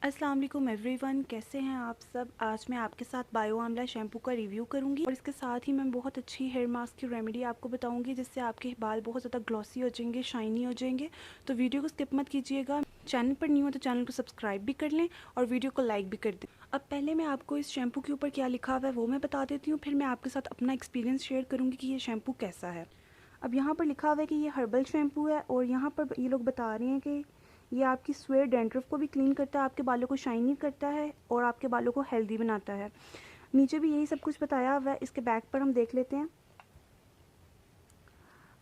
अस्सलाम वालेकुम एवरीवन, कैसे हैं आप सब। आज मैं आपके साथ बायो आमला शैम्पू का रिव्यू करूंगी और इसके साथ ही मैं बहुत अच्छी हेयर मास्क की रेमेडी आपको बताऊंगी जिससे आपके बाल बहुत ज़्यादा ग्लॉसी हो जाएंगे, शाइनी हो जाएंगे। तो वीडियो को स्किप मत कीजिएगा। चैनल पर न्यू हो तो चैनल को सब्सक्राइब भी कर लें और वीडियो को लाइक भी कर दें। अब पहले मैं आपको इस शैम्पू के ऊपर क्या लिखा हुआ है वो मैं बता देती हूँ, फिर मैं आपके साथ अपना एक्सपीरियंस शेयर करूँगी कि ये शैम्पू कैसा है। अब यहाँ पर लिखा हुआ है कि ये हर्बल शैम्पू है और यहाँ पर ये लोग बता रहे हैं कि ये आपकी स्वेयर डैंड्रफ को भी क्लीन करता है, आपके बालों को शाइनी करता है और आपके बालों को हेल्दी बनाता है। नीचे भी यही सब कुछ बताया हुआ है। इसके बैक पर हम देख लेते हैं।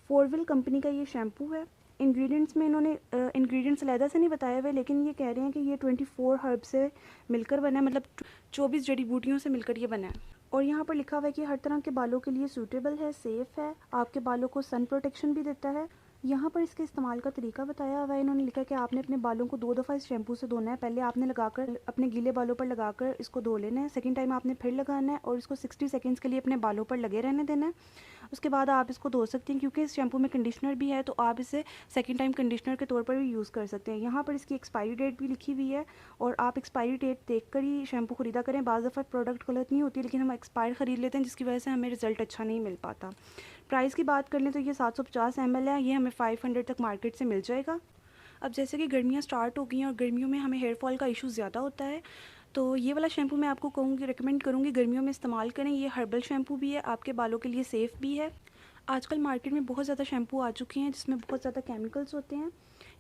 फोरविल कंपनी का ये शैम्पू है। इंग्रेडिएंट्स में इन्होंने इंग्रेडिएंट्स अलहदा से नहीं बताए हुए, लेकिन ये कह रहे हैं कि ये 24 हर्ब से मिलकर बना है, मतलब 24 जड़ी बूटियों से मिलकर ये बना है। और यहाँ पर लिखा हुआ है कि हर तरह के बालों के लिए सूटेबल है, सेफ़ है, आपके बालों को सन प्रोटेक्शन भी देता है। यहाँ पर इसके इस्तेमाल का तरीका बताया हुआ है। इन्होंने लिखा है कि आपने अपने बालों को 2 दफ़ा इस शैम्पू से धोना है। पहले आपने लगाकर अपने गीले बालों पर लगाकर इसको धो लेना है। सेकंड टाइम आपने फिर लगाना है और इसको 60 सेकंड्स के लिए अपने बालों पर लगे रहने देना है। उसके बाद आप इसको धो सकते हैं, क्योंकि इस शैम्पू में कंडीशनर भी है तो आप इसे सेकंड टाइम कंडीशनर के तौर पर भी यूज़ कर सकते हैं। यहाँ पर इसकी एक्सपायरी डेट भी लिखी हुई है और आप एक्सपायरी डेट देख कर ही शैम्पू ख़रीदा करें। बाज़ दफ़ा प्रोडक्ट गलत नहीं होती, लेकिन हम एक्सपायर ख़रीद लेते हैं जिसकी वजह से हमें रिज़ल्ट अच्छा नहीं मिल पाता। प्राइस की बात कर लें तो ये 750 ml है। ये हमें 500 तक मार्केट से मिल जाएगा। अब जैसे कि गर्मियाँ स्टार्ट हो गई हैं और गर्मियों में हमें हेयर फॉल का इशू ज़्यादा होता है, तो ये वाला शैम्पू मैं आपको कहूँगी, रिकमेंड करूँगी गर्मियों में इस्तेमाल करें। ये हर्बल शैम्पू भी है, आपके बालों के लिए सेफ़ भी है। आजकल मार्केट में बहुत ज़्यादा शैम्पू आ चुके हैं जिसमें बहुत ज़्यादा केमिकल्स होते हैं।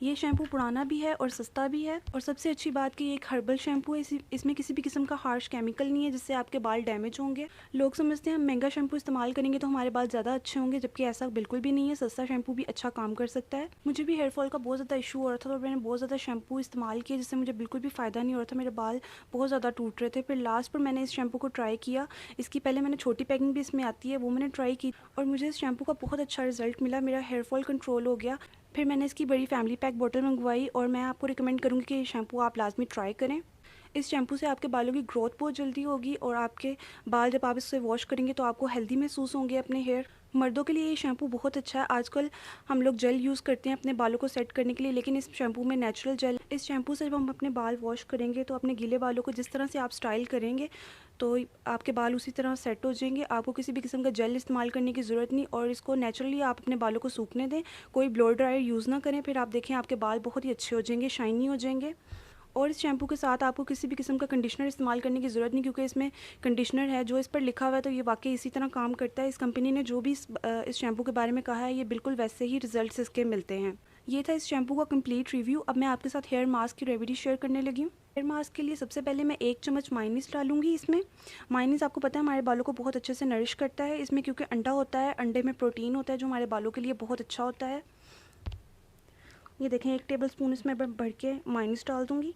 ये शैम्पू पुराना भी है और सस्ता भी है, और सबसे अच्छी बात कि ये एक हर्बल शैम्पू है। इसमें किसी भी किस्म का हार्श केमिकल नहीं है जिससे आपके बाल डैमेज होंगे। लोग समझते हैं हम महंगा शैम्पू इस्तेमाल करेंगे तो हमारे बाल ज़्यादा अच्छे होंगे, जबकि ऐसा बिल्कुल भी नहीं है। सस्ता शैम्पू भी अच्छा काम कर सकता है। मुझे भी हेयर फॉल का बहुत ज़्यादा इशू हो रहा था और मैंने बहुत ज़्यादा शैम्पू इस्तेमाल किया जिससे मुझे बिल्कुल भी फ़ायदा नहीं हो रहा था। मेरे बाल बहुत ज़्यादा टूट रहे थे। फिर लास्ट पर मैंने इस शैम्पू को ट्राई किया। इसकी पहले मैंने छोटी पैकिंग भी इसमें आती है, वो मैंने ट्राई की और मुझे इस शैम्पू का बहुत अच्छा रिजल्ट मिला। मेरा हेयर फॉल कंट्रोल हो गया। फिर मैंने इसकी बड़ी फैमिली पैक बोतल मंगवाई और मैं आपको रिकमेंड करूँगी कि ये शैम्पू आप लाजमी ट्राई करें। इस शैम्पू से आपके बालों की ग्रोथ बहुत जल्दी होगी और आपके बाल जब आप इससे वॉश करेंगे तो आपको हेल्दी महसूस होंगे अपने हेयर। मर्दों के लिए ये शैम्पू बहुत अच्छा है। आजकल हम लोग जेल यूज़ करते हैं अपने बालों को सेट करने के लिए, लेकिन इस शैम्पू में नेचुरल जेल। इस शैम्पू से जब हम अपने बाल वॉश करेंगे तो अपने गीले बालों को जिस तरह से आप स्टाइल करेंगे तो आपके बाल उसी तरह सेट हो जाएंगे। आपको किसी भी किस्म का जेल इस्तेमाल करने की ज़रूरत नहीं, और इसको नेचुरली आप अपने बालों को सूखने दें। कोई ब्लो ड्रायर यूज़ ना करें। फिर आप देखें आपके बाल बहुत ही अच्छे हो जाएंगे, शाइनी हो जाएंगे। और इस शैम्पू के साथ आपको किसी भी किस्म का कंडीशनर इस्तेमाल करने की ज़रूरत नहीं, क्योंकि इसमें कंडीशनर है जो इस पर लिखा हुआ है, तो ये वाकई इसी तरह काम करता है। इस कंपनी ने जो भी इस शैम्पू के बारे में कहा है, ये बिल्कुल वैसे ही रिजल्ट्स इसके मिलते हैं। ये था इस शैम्पू का कंप्लीट रिव्यू। अब मैं आपके साथ हेयर मास्क की रेमेडी शेयर करने लगी हूँ। हेयर मास्क के लिए सबसे पहले मैं 1 चम्मच मायोनीज़ डालूंगी इसमें। मायोनीज़ आपको पता है हमारे बालों को बहुत अच्छे से नरिश करता है। इसमें क्योंकि अंडा होता है, अंडे में प्रोटीन होता है जो हमारे बालों के लिए बहुत अच्छा होता है। ये देखें 1 टेबल स्पून इसमें भर के मायोनीज़ डाल दूँगी।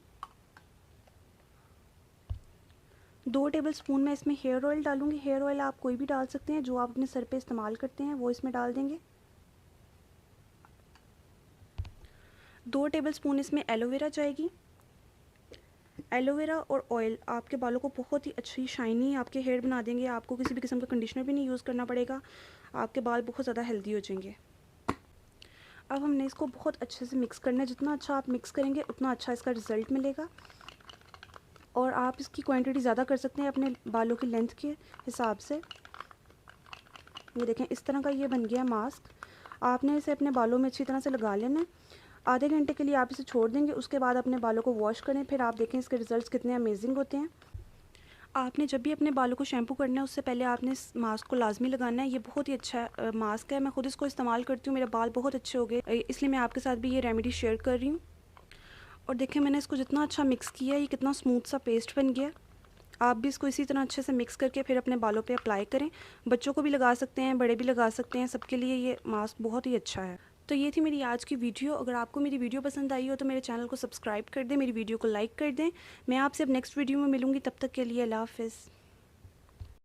2 टेबल स्पून मैं इसमें हेयर ऑयल डालूंगी। हेयर ऑयल आप कोई भी डाल सकते हैं जो आप अपने सर पे इस्तेमाल करते हैं, वो इसमें डाल देंगे। 2 टेबल स्पून इसमें एलोवेरा जाएगी। एलोवेरा और ऑयल आपके बालों को बहुत ही अच्छी शाइनी आपके हेयर बना देंगे। आपको किसी भी किस्म का कंडीशनर भी नहीं यूज़ करना पड़ेगा। आपके बाल बहुत ज़्यादा हेल्दी हो जाएंगे। अब हमने इसको बहुत अच्छे से मिक्स करना है। जितना अच्छा आप मिक्स करेंगे उतना अच्छा इसका रिज़ल्ट मिलेगा, और आप इसकी क्वांटिटी ज़्यादा कर सकते हैं अपने बालों की लेंथ के हिसाब से। ये देखें इस तरह का ये बन गया मास्क। आपने इसे अपने बालों में अच्छी तरह से लगा लेना है। आधे घंटे के लिए आप इसे छोड़ देंगे। उसके बाद अपने बालों को वॉश करें। फिर आप देखें इसके रिज़ल्ट्स कितने अमेजिंग होते हैं। आपने जब भी अपने बालों को शैम्पू करना है उससे पहले आपने इस मास्क को लाजमी लगाना है। ये बहुत ही अच्छा मास्क है। मैं खुद इसको इस्तेमाल करती हूँ, मेरे बाल बहुत अच्छे हो गए, इसलिए मैं आपके साथ भी ये रेमेडी शेयर कर रही हूँ। और देखें मैंने इसको जितना अच्छा मिक्स किया, ये कितना स्मूथ सा पेस्ट बन गया। आप भी इसको इसी तरह अच्छे से मिक्स करके फिर अपने बालों पे अप्लाई करें। बच्चों को भी लगा सकते हैं, बड़े भी लगा सकते हैं, सबके लिए ये मास्क बहुत ही अच्छा है। तो ये थी मेरी आज की वीडियो। अगर आपको मेरी वीडियो पसंद आई हो तो मेरे चैनल को सब्सक्राइब कर दें, मेरी वीडियो को लाइक कर दें। मैं आपसे अब नेक्स्ट वीडियो में मिलूँगी, तब तक के लिए अल्लाह हाफ़िज़।